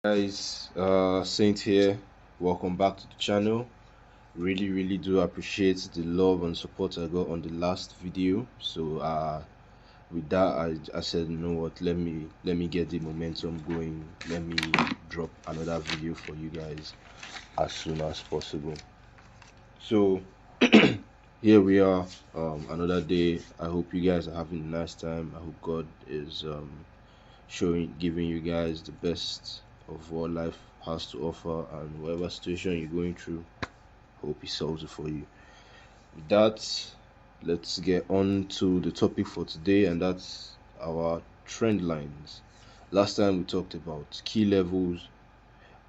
Guys, Saint here. Welcome back to the channel. Really do appreciate the love and support I got on the last video. So with that, I said, you know what, let me get the momentum going. Let me drop another video for you guys as soon as possible. So here we are, another day. I hope you guys are having a nice time. I hope God is giving you guys the best of what life has to offer, and whatever situation you're going through, hope he solves it for you. With that, let's get on to the topic for today, and that's our trend lines. Last time we talked about key levels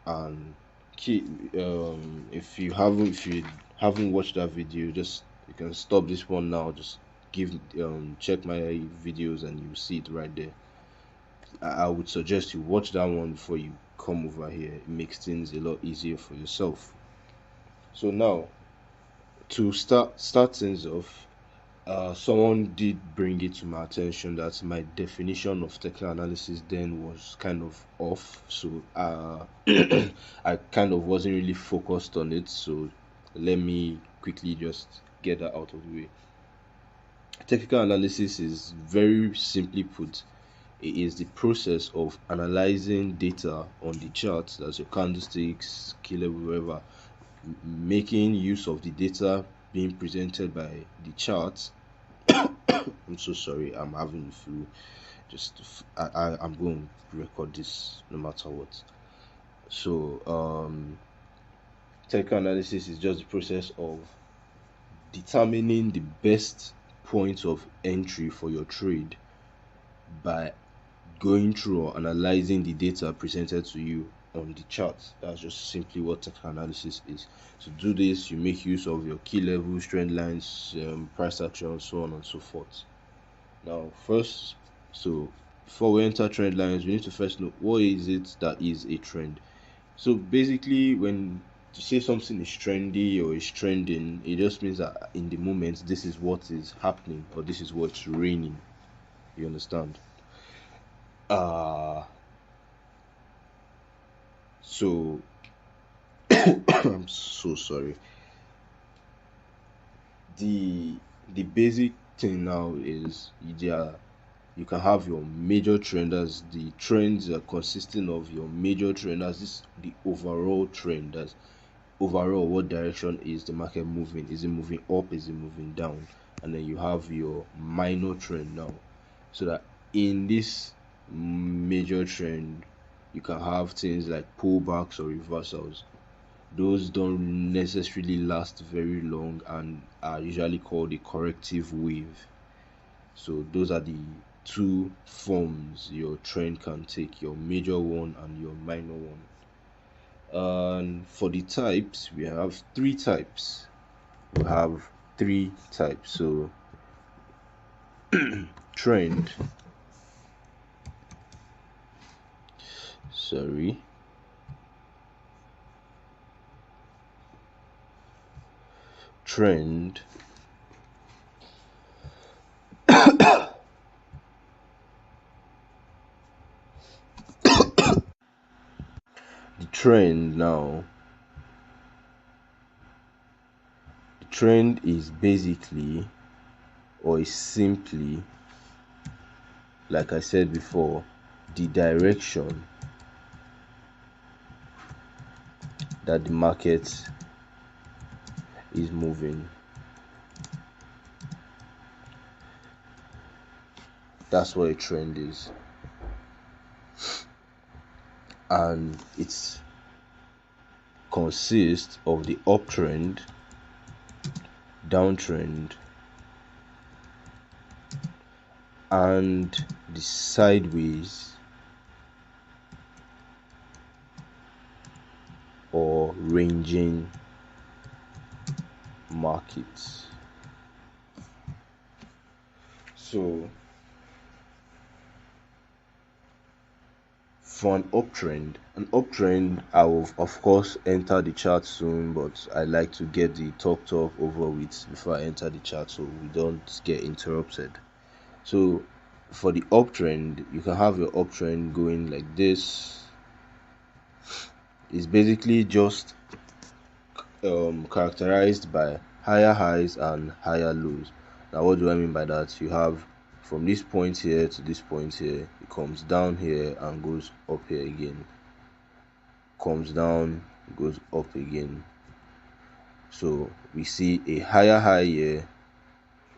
and key. If you haven't watched that video, just you can stop this one now. Just check my videos and you see it right there. I would suggest you watch that one before you come over here. It makes things a lot easier for yourself. So now, to start things off, someone did bring it to my attention that my definition of technical analysis then was kind of off. So I kind of wasn't really focused on it. So let me quickly just get that out of the way. Technical analysis is, very simply put, it is the process of analyzing data on the charts, that's your candlesticks, key level, whatever, making use of the data being presented by the charts. I'm so sorry, I'm having the flu. I'm going to record this no matter what. So technical analysis is just the process of determining the best point of entry for your trade by going through or analyzing the data presented to you on the chart. That's just simply what technical analysis is. To do this, you make use of your key levels, trend lines, price action, so on and so forth. Now, before we enter trend lines, we need to first know what is it that is a trend. So basically, when you say something is trendy or is trending, it just means that in the moment this is what is happening, or this is what's raining. You understand? So I'm so sorry. The basic thing now is you can have your major trend, as the trends are consisting of your major trend, as this the overall trend, as overall what direction is the market moving. Is it moving up? Is it moving down? And then you have your minor trend now, so that in this major trend you can have things like pullbacks or reversals. Those don't necessarily last very long and are usually called a corrective wave. So those are the two forms your trend can take, your major one and your minor one. And for the types, we have three types. So trend, sorry, trend, the trend now, the trend is basically, or is simply, like I said before, the direction that the market is moving. That's what a trend is, and it consists of the uptrend, downtrend, and the sideways or ranging markets. So for an uptrend, I will of course enter the chart soon, but I like to get the talk over with before I enter the chart so we don't get interrupted. So for the uptrend, you can have your uptrend going like this, is basically just characterized by higher highs and higher lows. Now what do I mean by that? You have from this point here to this point here, it comes down here and goes up here again, comes down, goes up again. So we see a higher high here,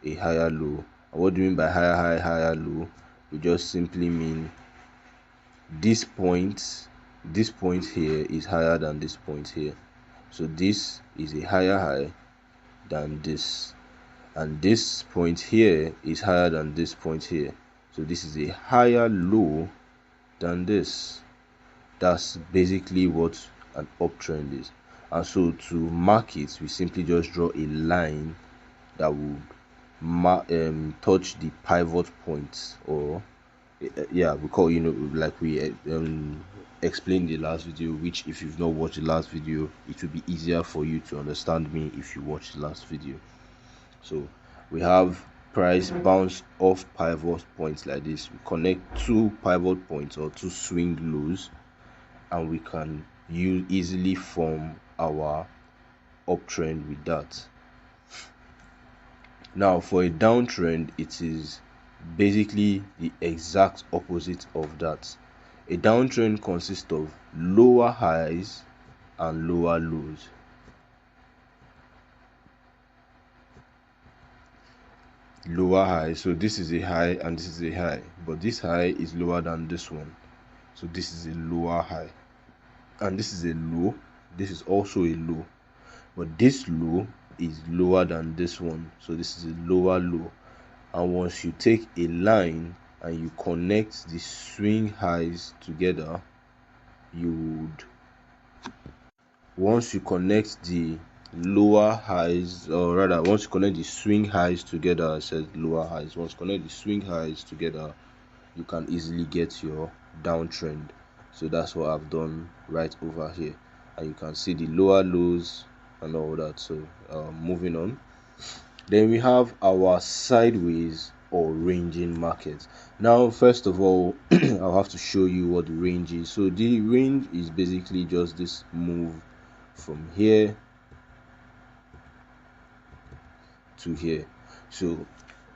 a higher low. And what do you mean by higher high, higher low? We just simply mean this point here is higher than this point here. So this is a higher high than this, and this point here is higher than this point here. So this is a higher low than this. That's basically what an uptrend is. And so to mark it, we simply just draw a line that would touch the pivot points, or yeah, we call, like we explained the last video, which if you've not watched the last video, it will be easier for you to understand me if you watch the last video. So we have price bounce off pivot points like this. We connect two pivot points or two swing lows, and we can easily form our uptrend with that. Now for a downtrend, it is basically the exact opposite of that. A downtrend consists of lower highs and lower lows. Lower high, so this is a high and this is a high, but this high is lower than this one, so this is a lower high, and this is a low, this is also a low, but this low is lower than this one, so this is a lower low. And once you take a line and you connect the swing highs together, once you connect the lower highs, or rather once you connect the swing highs together, I said lower highs, once you connect the swing highs together, you can easily get your downtrend. So that's what I've done right over here, and you can see the lower lows and all that. So moving on, then we have our sideways or ranging market. Now first of all, I'll have to show you what the range is. So the range is basically just this move from here to here. So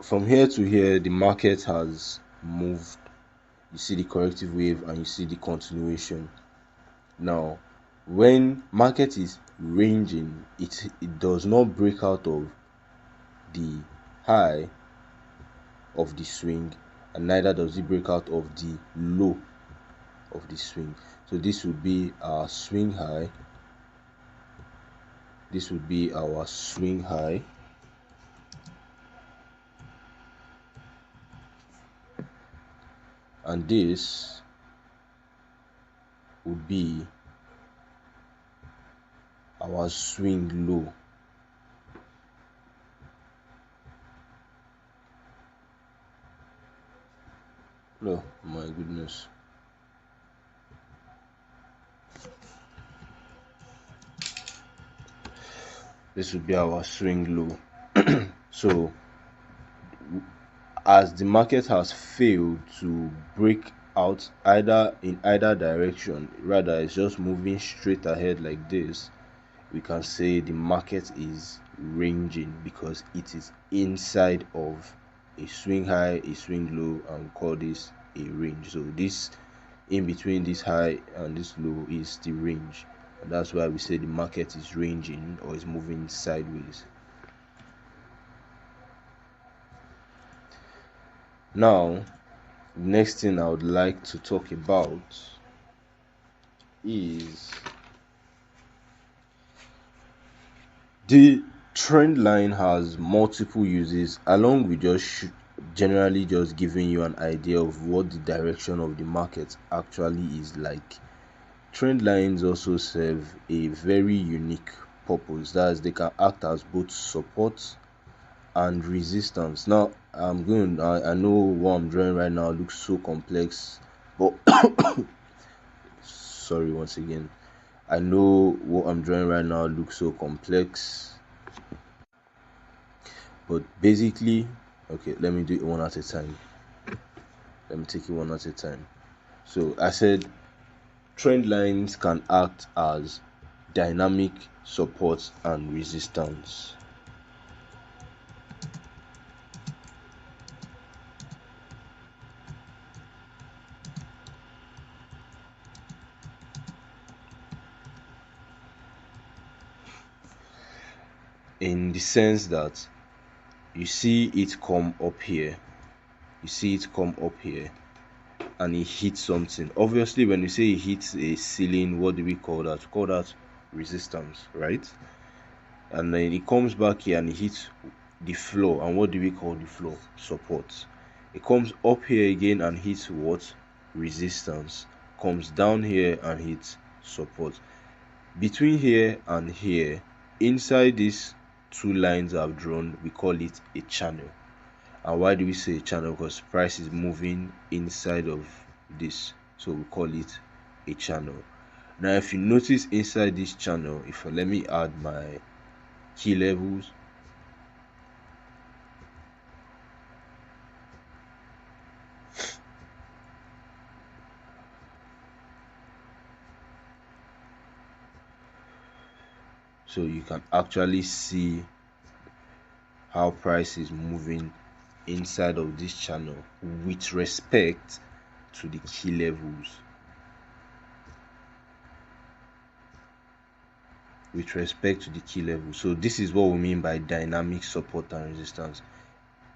from here to here, the market has moved. You see the corrective wave and you see the continuation. Now when market is ranging, it does not break out of the high of the swing, and neither does it break out of the low of the swing. So this would be our swing high, this would be our swing high, and this would be our swing low. Oh my goodness. This would be our swing low. So as the market has failed to break out in either direction, rather it's just moving straight ahead like this, we can say the market is ranging because it is inside of a swing high, a swing low, and we call this a range. So this in between this high and this low is the range, and that's why we say the market is ranging or is moving sideways. Now next thing I would like to talk about is the trend line. Has multiple uses, along with just generally just giving you an idea of what the direction of the market actually is like. Trend lines also serve a very unique purpose, that is they can act as both support and resistance. Now I know what I'm drawing right now looks so complex, but sorry once again, I know what I'm drawing right now looks so complex, but basically, okay, let me do it one at a time. Let me take it one at a time. So I said trend lines can act as dynamic support and resistance. In the sense that you see it come up here, and it hits something. Obviously, when you say it hits a ceiling, what do we call that? We call that resistance, right? And then it comes back here and it hits the floor, and what do we call the floor? Support. It comes up here again and hits what? Resistance. Comes down here and hits support. Between here and here, inside these two lines I've drawn, we call it a channel. And why do we say a channel? Because price is moving inside of this, so we call it a channel. Now if you notice inside this channel, let me add my key levels, so you can actually see how price is moving inside of this channel with respect to the key levels. So this is what we mean by dynamic support and resistance.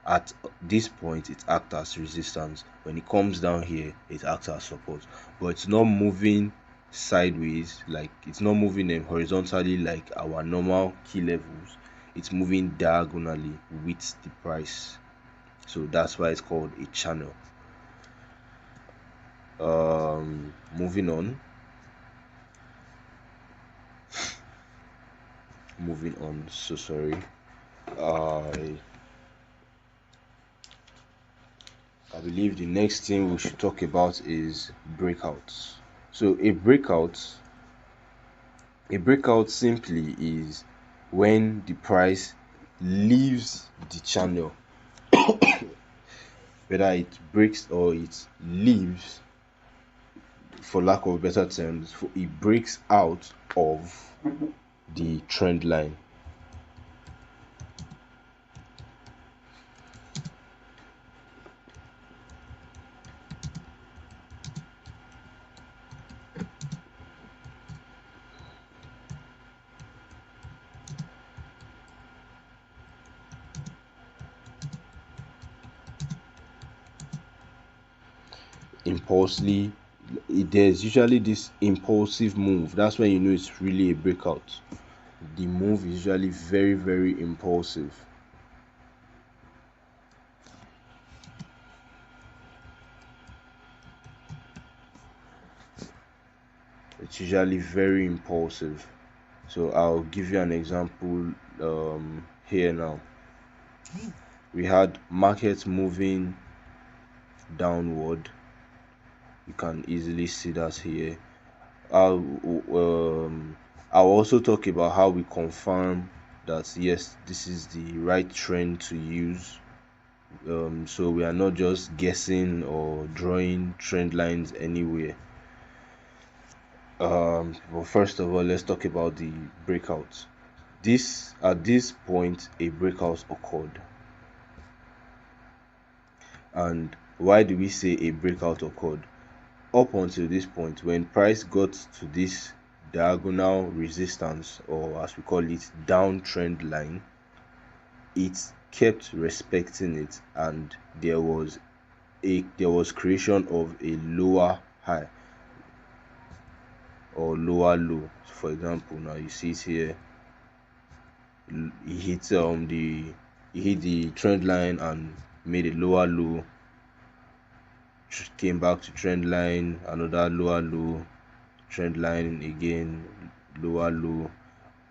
At this point it acts as resistance. When it comes down here, it acts as support, but it's not moving sideways, like it's not moving horizontally like our normal key levels. It's moving diagonally with the price, so that's why it's called a channel. Moving on, so sorry. I believe the next thing we should talk about is breakouts. So a breakout simply is when the price leaves the channel, whether it breaks or it leaves, for lack of better terms, it breaks out of the trend line. Impulsively, there's usually this impulsive move. That's when you know it's really a breakout. The move is usually very, very impulsive. It's usually very impulsive. So I'll give you an example here now. We had markets moving downward. You can easily see that here. I'll also talk about how we confirm that yes, this is the right trend to use. So we are not just guessing or drawing trend lines anywhere. Well, first of all, let's talk about the breakouts. At this point, a breakout occurred. And why do we say a breakout occurred? Up until this point, when price got to this diagonal resistance, or as we call it, downtrend line, it kept respecting it, and there was creation of a lower high or lower low. For example, now you see it here, it hit the trend line and made a lower low, came back to trend line, another lower low, trend line again, lower low,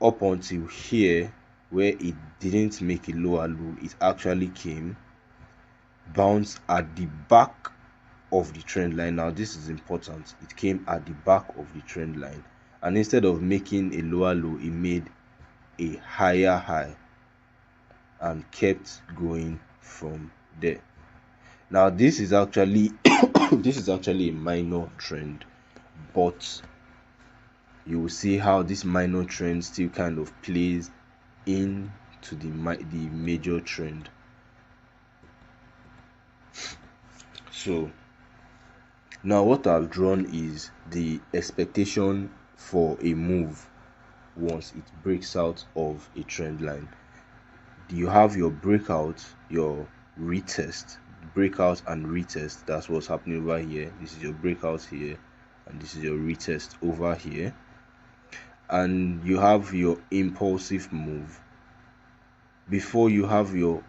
up until here where it didn't make a lower low. It actually came, bounced at the back of the trend line. Now this is important. It came at the back of the trend line, and instead of making a lower low, it made a higher high and kept going from there. Now this is actually a minor trend, but you will see how this minor trend still kind of plays into the major trend. So now what I've drawn is the expectation for a move once it breaks out of a trend line. You have your breakout, your retest, breakout and retest. That's what's happening over here. This is your breakout here, and this is your retest over here. And you have your impulsive move. Before you have your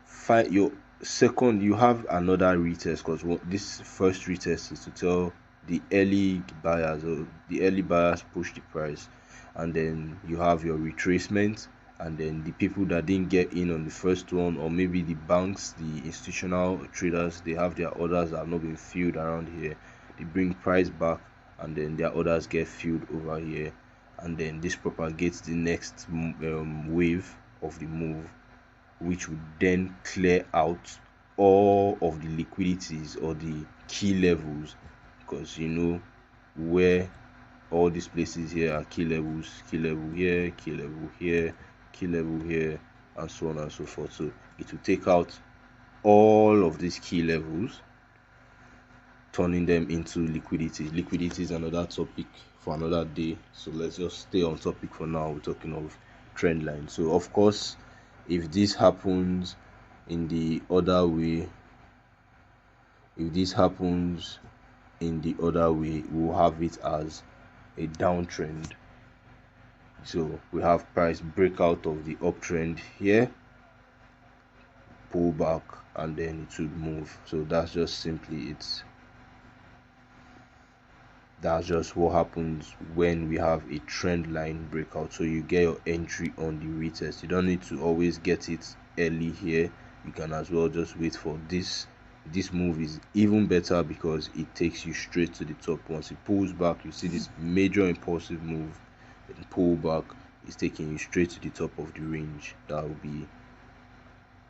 second, you have another retest, because this first retest is to tell the early buyers, or the early buyers push the price, and then you have your retracement, and then the people that didn't get in on the first one, or maybe the banks, the institutional traders, they have their orders that have not been filled around here, they bring price back, and then their orders get filled over here, and then this propagates the next wave of the move, which would then clear out all of the liquidities or the key levels, because you know where all these places here are key levels, key level here, key level here, key level here, and so on and so forth. So it will take out all of these key levels, turning them into liquidity. Liquidity is another topic for another day, so let's just stay on topic for now. We're talking of trend line. So of course, if this happens in the other way, we'll have it as a downtrend. So we have price breakout of the uptrend here, pull back, and then it will move. So that's just simply it. That's just what happens when we have a trend line breakout. So you get your entry on the retest. You don't need to always get it early here. You can as well just wait for this. This move is even better because it takes you straight to the top. Once it pulls back, you see this major impulsive move, and pull back is taking you straight to the top of the range. That will be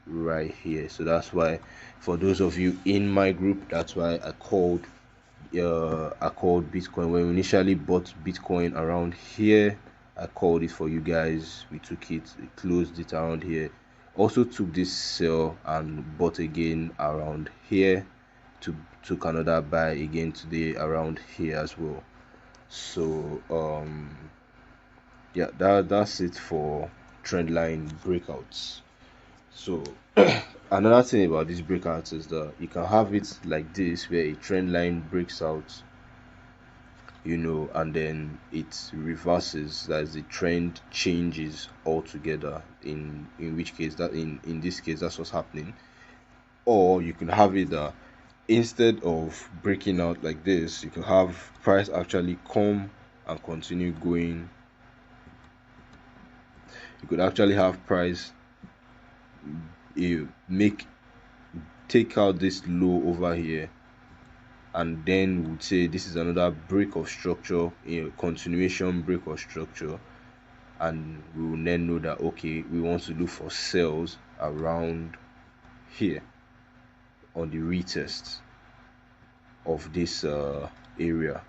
right here. So that's why, for those of you in my group, that's why I called Bitcoin, when we initially bought Bitcoin around here, I called it for you guys. We took it, we closed it around here, also took this sell and bought again around here, took another buy again today around here as well. So yeah, that's it for trendline breakouts. So another thing about these breakouts is that you can have it like this, where a trend line breaks out, and then it reverses, as the trend changes altogether, in which case, that in this case, that's what's happening. Or you can have it that instead of breaking out like this, you can have price actually come and continue going. You could actually have price take out this low over here, and then we'd say this is another break of structure, a continuation break of structure, and we will then know that, okay, we want to look for sells around here on the retest of this area,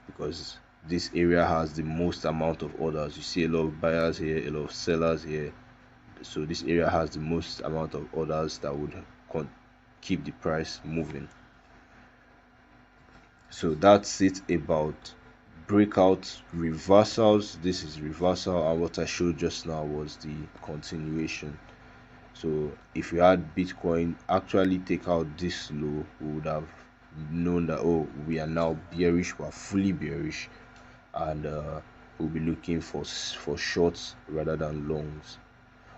because this area has the most amount of orders. You see a lot of buyers here, a lot of sellers here, so this area has the most amount of orders that would keep the price moving. So that's it about breakout reversals. This is reversal, and what I showed just now was the continuation. So if we had Bitcoin actually take out this low, we would have known that, oh, we are now bearish, we are fully bearish, and we'll be looking for shorts rather than longs.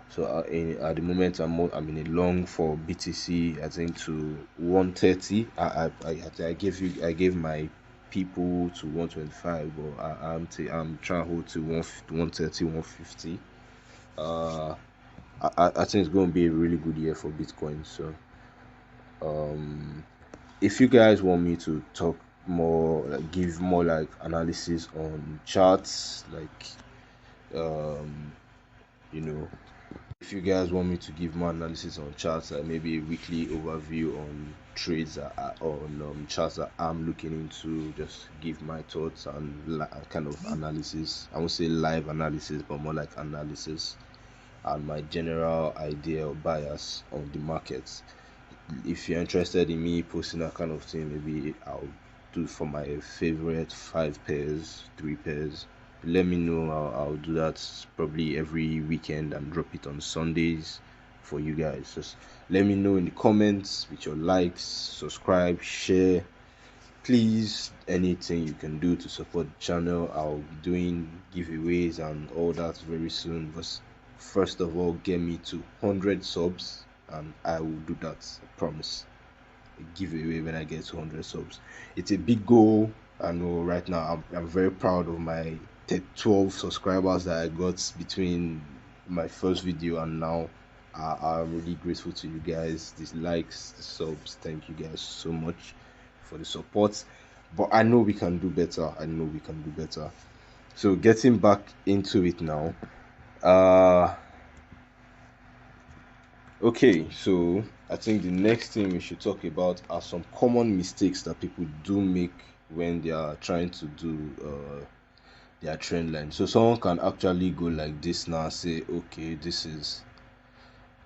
So at the moment, I'm in a long for BTC, I think, to 130. I gave my people to 125, but I'm trying to hold to 130, 150. I think it's going to be a really good year for Bitcoin. So if you guys want me to talk more, like give more like analysis on charts, like if if you guys want me to give more analysis on charts, like maybe a weekly overview on trades on charts that I'm looking into, just give my thoughts and kind of analysis. I won't say live analysis, but more like analysis and my general idea or bias on the markets. If you're interested in me posting that kind of thing, maybe I'll do for my favorite 5 pairs, 3 pairs. Let me know. I'll do that probably every weekend and drop it on Sundays for you guys. Just let me know in the comments with your likes, subscribe, share. Please, anything you can do to support the channel. I'll be doing giveaways and all that very soon. But first of all, get me to 100 subs and I will do that. I promise. A giveaway when I get to 100 subs. It's a big goal. I know right now I'm very proud of my 12 subscribers that I got between my first video and now. I'm really grateful to you guys. These likes, the subs, thank you guys so much for the support. But I know we can do better. I know we can do better. So getting back into it now. Okay, so I think the next thing we should talk about are some common mistakes that people do make when they are trying to do their trend line. So someone can actually go like this now, say, okay, this is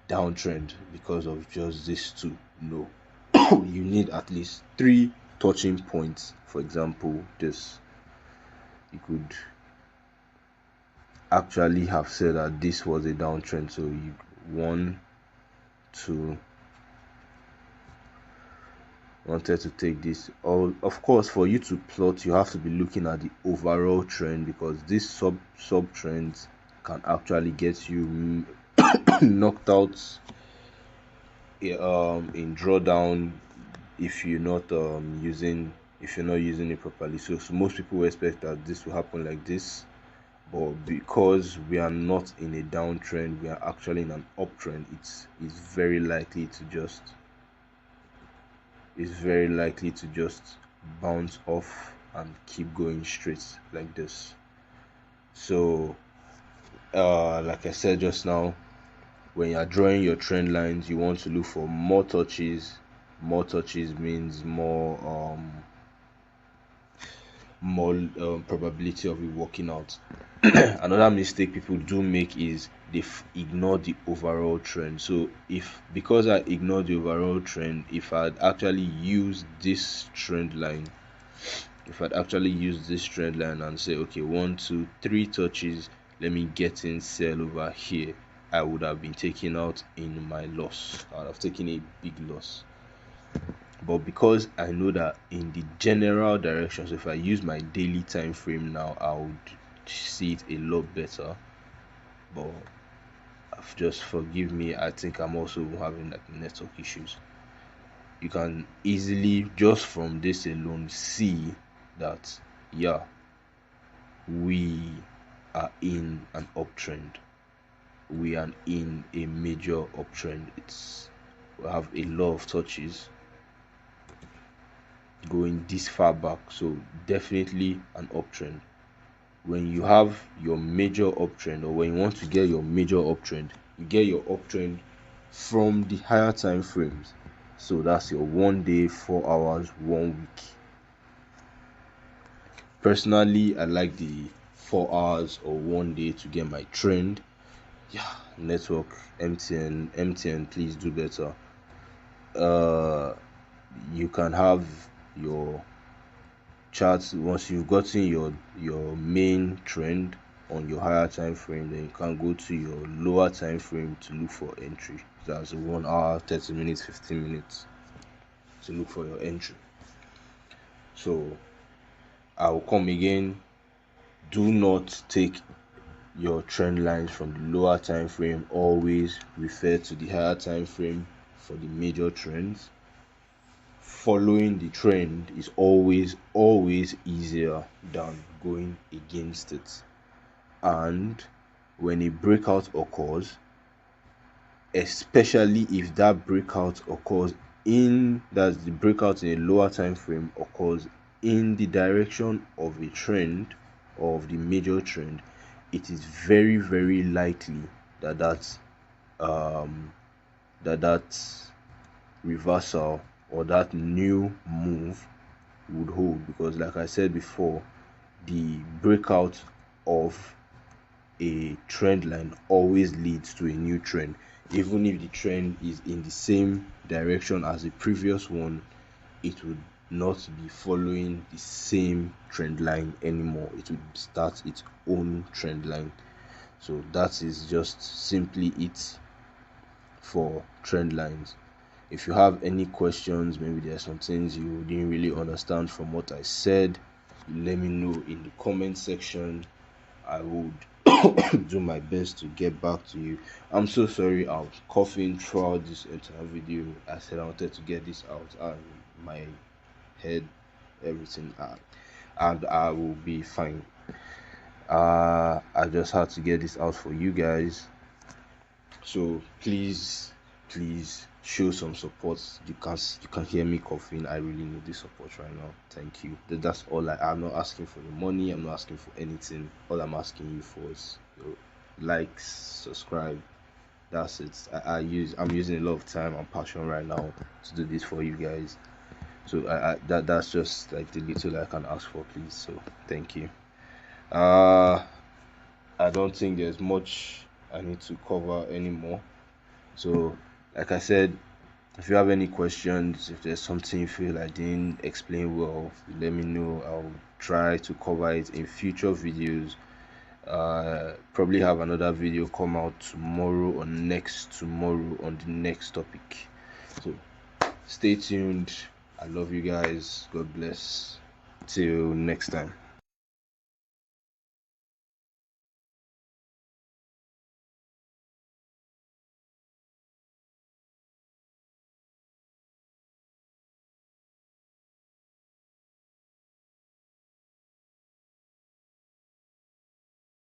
downtrend because of just this two. No, you need at least 3 touching points. For example, this, you could actually have said that this was a downtrend. So you 1, 2, wanted to take this. All, of course, for you to plot, you have to be looking at the overall trend, because these sub trends can actually get you knocked out in drawdown if you're not using it properly. So most people expect that this will happen like this, but because we are not in a downtrend, we are actually in an uptrend. It's very likely to just bounce off and keep going straight like this. So like I said just now, when you're drawing your trend lines, you want to look for more touches. More touches means more probability of it working out. Another mistake people do make is they ignore the overall trend. So because I ignore the overall trend, if I'd actually used this trend line, and say, okay, 1, 2, 3 touches, let me get in, sell over here, I would have been taken out in my loss. I would have taken a big loss. But because I know that in the general direction, so if I use my daily time frame now, I would see it a lot better. But just forgive me, I think I'm also having like network issues. You can easily, just from this alone, see that yeah, we are in an uptrend. We are in a major uptrend. We have a lot of touches going this far back, so definitely an uptrend. When you have your major uptrend, or when you want to get your major uptrend, you get your uptrend from the higher time frames. So that's your 1 day, 4 hours, 1 week. Personally, I like the 4 hours or 1 day to get my trend. Yeah, network, MTN, please do better. You can have your charts once you've gotten your main trend on your higher time frame, then you can go to your lower time frame to look for entry. That's 1 hour, 30 minutes, 15 minutes to look for your entry. So I will come again. Do not take your trend lines from the lower time frame. Always refer to the higher time frame for the major trends. Following the trend is always easier than going against it. And when a breakout occurs, especially if that breakout occurs that's the breakout in a lower time frame occurs in the direction of a trend, or of the major trend, it is very likely that um that reversal or that new move would hold, because like I said before, the breakout of a trend line always leads to a new trend. Even if the trend is in the same direction as the previous one, it would not be following the same trend line anymore. It would start its own trend line. So that is just simply it for trend lines. If you have any questions, maybe there are some things you didn't really understand from what I said, let me know in the comment section. I would do my best to get back to you. I'm so sorry I was coughing throughout this entire video. I said I wanted to get this out, and my head, everything out, and I will be fine. I just had to get this out for you guys. So please show some support. You can hear me coughing. I really need this support right now. Thank you. That's all. I'm not asking for the money. I'm not asking for anything. All I'm asking you for is your likes, subscribe. That's it. I'm using a lot of time and passion right now to do this for you guys. So that's just like the little I can ask for, please. So thank you. I don't think there's much I need to cover anymore. So, like I said, if you have any questions, if there's something you feel I didn't explain well, let me know. I'll try to cover it in future videos. Probably have another video come out tomorrow or next tomorrow on the next topic. So, stay tuned. I love you guys. God bless. Till next time.